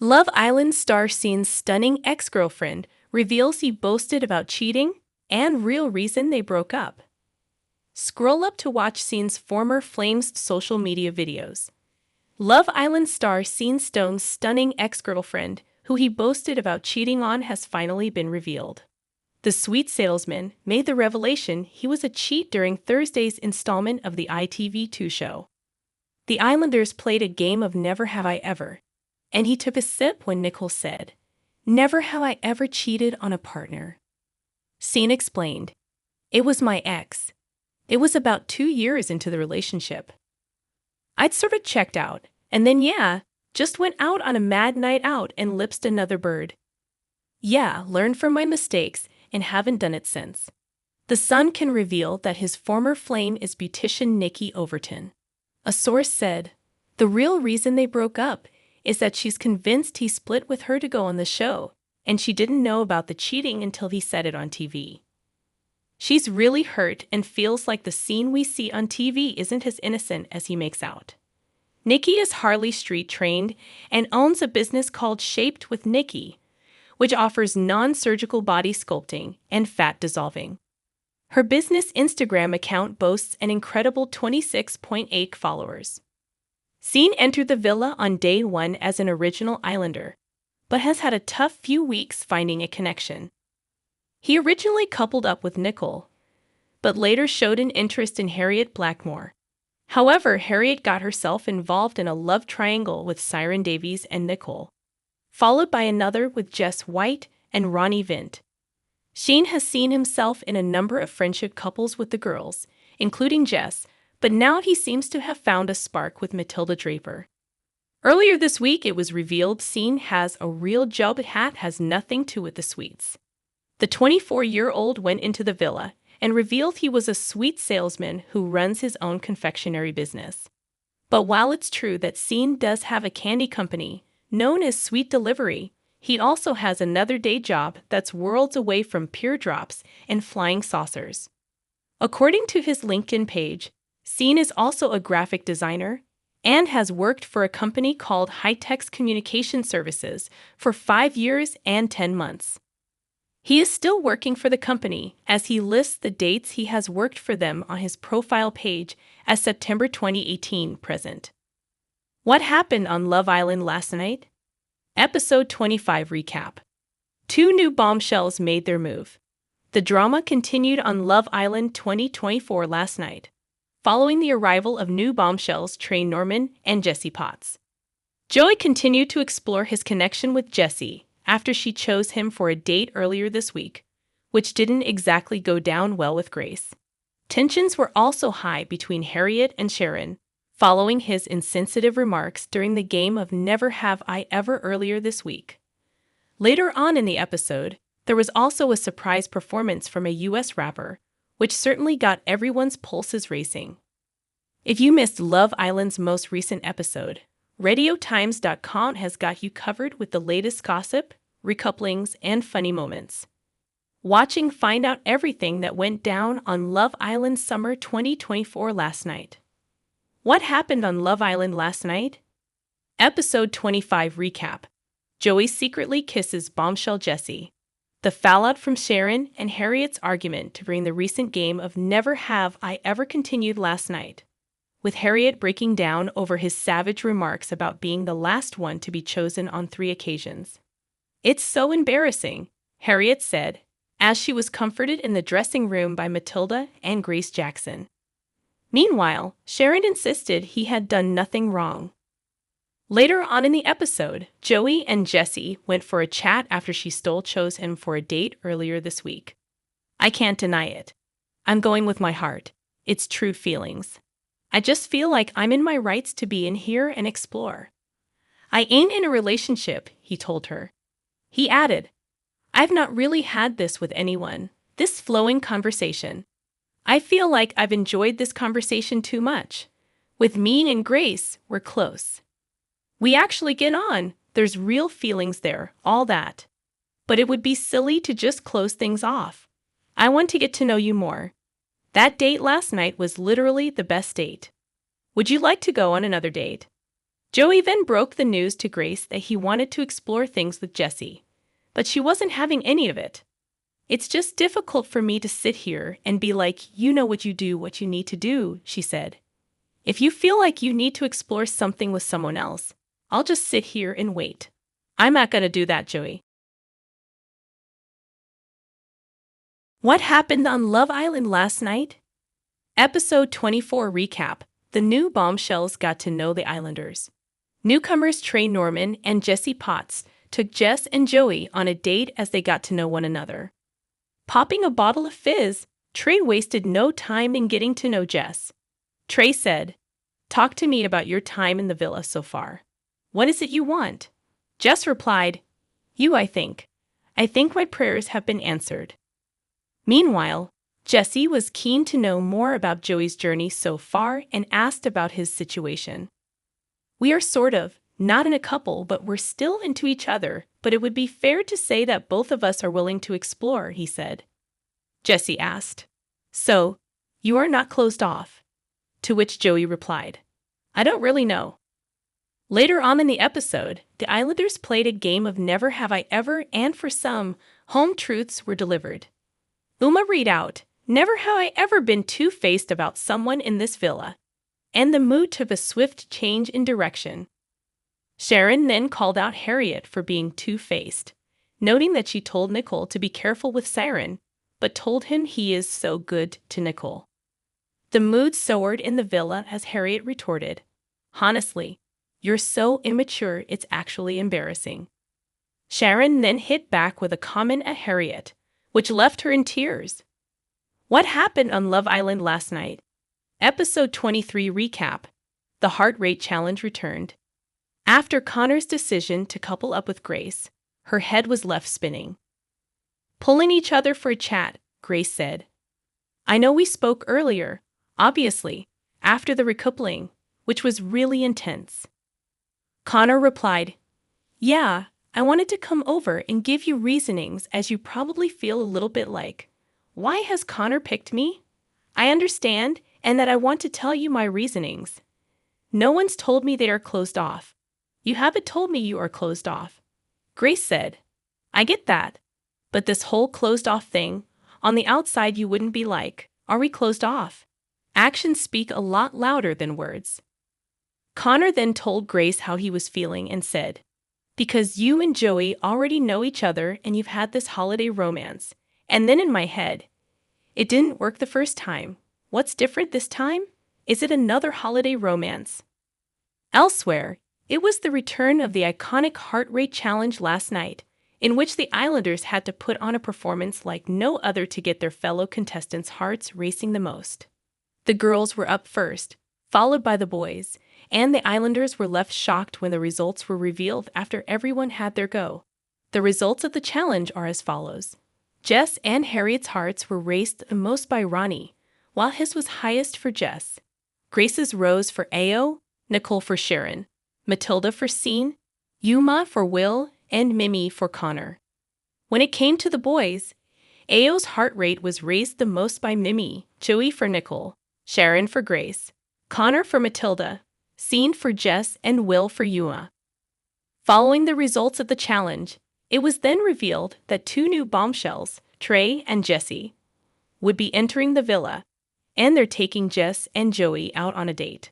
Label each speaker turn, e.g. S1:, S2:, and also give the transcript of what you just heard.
S1: Love Island star Scene's stunning ex-girlfriend reveals he boasted about cheating and real reason they broke up. Scroll up to watch Scene's former Flames social media videos. Love Island star Scene Stone's stunning ex-girlfriend, who he boasted about cheating on, has finally been revealed. The sweet salesman made the revelation he was a cheat during Thursday's installment of the ITV2 show. The Islanders played a game of Never Have I Ever, and he took a sip when Nicole said, "Never have I ever cheated on a partner." Scene explained, "It was my ex. It was about 2 years into the relationship. I'd sort of checked out, and then just went out on a mad night out and lipsed another bird. Learned from my mistakes and haven't done it since." The Sun can reveal that his former flame is beautician Nikki Overton. A source said, "The real reason they broke up is that she's convinced he split with her to go on the show, and she didn't know about the cheating until he said it on TV. She's really hurt and feels like the Scene we see on TV isn't as innocent as he makes out." Nikki is Harley Street trained and owns a business called Shaped with Nikki, which offers non-surgical body sculpting and fat dissolving. Her business Instagram account boasts an incredible 26.8 followers. Scene entered the villa on day one as an original Islander, but has had a tough few weeks finding a connection. He originally coupled up with Nicole, but later showed an interest in Harriet Blackmore. However, Harriet got herself involved in a love triangle with Siren Davies and Nicole, followed by another with Jess White and Ronnie Vint. Sheen has seen himself in a number of friendship couples with the girls, including Jess, but now he seems to have found a spark with Matilda Draper. Earlier this week, it was revealed Sheen has a real job hat has nothing to with the sweets. The 24-year-old went into the villa and revealed he was a sweet salesman who runs his own confectionery business. But while it's true that Sheen does have a candy company known as Sweet Delivery, he also has another day job that's worlds away from Pure Drops and flying saucers. According to his LinkedIn page, Sheen is also a graphic designer and has worked for a company called High-Tex Communication Services for 5 years and 10 months. He is still working for the company, as he lists the dates he has worked for them on his profile page as September 2018 present. What happened on Love Island last night? Episode 25 recap. 2 new bombshells made their move. The drama continued on Love Island 2024 last night, following the arrival of new bombshells Trey Norman and Jesse Potts. Joey continued to explore his connection with Jesse after she chose him for a date earlier this week, which didn't exactly go down well with Grace. Tensions were also high between Harriet and Sharon, following his insensitive remarks during the game of Never Have I Ever earlier this week. Later on in the episode, there was also a surprise performance from a U.S. rapper, which certainly got everyone's pulses racing. If you missed Love Island's most recent episode, RadioTimes.com has got you covered with the latest gossip, recouplings, and funny moments. Watching find out everything that went down on Love Island Summer 2024 last night. What happened on Love Island last night? Episode 25 recap. Joey secretly kisses bombshell Jesse. The fallout from Sharon and Harriet's argument to bring the recent game of Never Have I Ever continued last night, with Harriet breaking down over his savage remarks about being the last one to be chosen on 3 occasions. "It's so embarrassing," Harriet said, as she was comforted in the dressing room by Matilda and Grace Jackson. Meanwhile, Sharon insisted he had done nothing wrong. Later on in the episode, Joey and Jesse went for a chat after she chose him for a date earlier this week. "I can't deny it. I'm going with my heart. It's true feelings. I just feel like I'm in my rights to be in here and explore. I ain't in a relationship," he told her. He added, "I've not really had this with anyone, this flowing conversation. I feel like I've enjoyed this conversation too much. With me and Grace, we're close. We actually get on, there's real feelings there, all that. But it would be silly to just close things off. I want to get to know you more. That date last night was literally the best date. Would you like to go on another date?" Joey then broke the news to Grace that he wanted to explore things with Jessie, but she wasn't having any of it. "It's just difficult for me to sit here and be like, you know what you need to do," she said. "If you feel like you need to explore something with someone else, I'll just sit here and wait. I'm not gonna do that, Joey." What happened on Love Island last night? Episode 24 recap. The new Bombshells got to know the Islanders. Newcomers Trey Norman and Jesse Potts took Jess and Joey on a date as they got to know one another. Popping a bottle of fizz, Trey wasted no time in getting to know Jess. Trey said, "Talk to me about your time in the villa so far. What is it you want?" Jess replied, "You, I think. I think my prayers have been answered." Meanwhile, Jesse was keen to know more about Joey's journey so far and asked about his situation. "We are sort of, not in a couple, but we're still into each other, but it would be fair to say that both of us are willing to explore," he said. Jesse asked, "So, you are not closed off?" To which Joey replied, "I don't really know." Later on in the episode, the Islanders played a game of Never Have I Ever, and for some, home truths were delivered. Uma read out, "Never have I ever been two-faced about someone in this villa," and the mood took a swift change in direction. Sharon then called out Harriet for being two-faced, noting that she told Nicole to be careful with Siren, but told him he is so good to Nicole. The mood soared in the villa as Harriet retorted, "Honestly, you're so immature it's actually embarrassing." Sharon then hit back with a comment at Harriet, which left her in tears. What happened on Love Island last night? Episode 23 recap. The heart rate challenge returned. After Connor's decision to couple up with Grace, her head was left spinning. Pulling each other for a chat, Grace said, "I know we spoke earlier, obviously, after the recoupling, which was really intense." Connor replied, "Yeah, I wanted to come over and give you reasonings as you probably feel a little bit like, why has Connor picked me? I understand, and that I want to tell you my reasonings. No one's told me they are closed off. You haven't told me you are closed off." Grace said, "I get that, but this whole closed off thing, on the outside you wouldn't be like, are we closed off? Actions speak a lot louder than words." Connor then told Grace how he was feeling and said, "Because you and Joey already know each other and you've had this holiday romance." And then in my head, "It didn't work the first time. What's different this time? Is it another holiday romance?" Elsewhere, it was the return of the iconic heart rate challenge last night, in which the Islanders had to put on a performance like no other to get their fellow contestants' hearts racing the most. The girls were up first, followed by the boys, and the Islanders were left shocked when the results were revealed after everyone had their go. The results of the challenge are as follows. Jess and Harriet's hearts were raced the most by Ronnie, while his was highest for Jess. Grace's rose for Ao, Nicole for Sharon, Matilda for Scene, Yuma for Will, and Mimi for Connor. When it came to the boys, Ao's heart rate was raised the most by Mimi, Joey for Nicole, Sharon for Grace, Connor for Matilda, Scene for Jess, and Will for Yuma. Following the results of the challenge, it was then revealed that two new bombshells, Trey and Jesse, would be entering the villa, and they're taking Jess and Joey out on a date.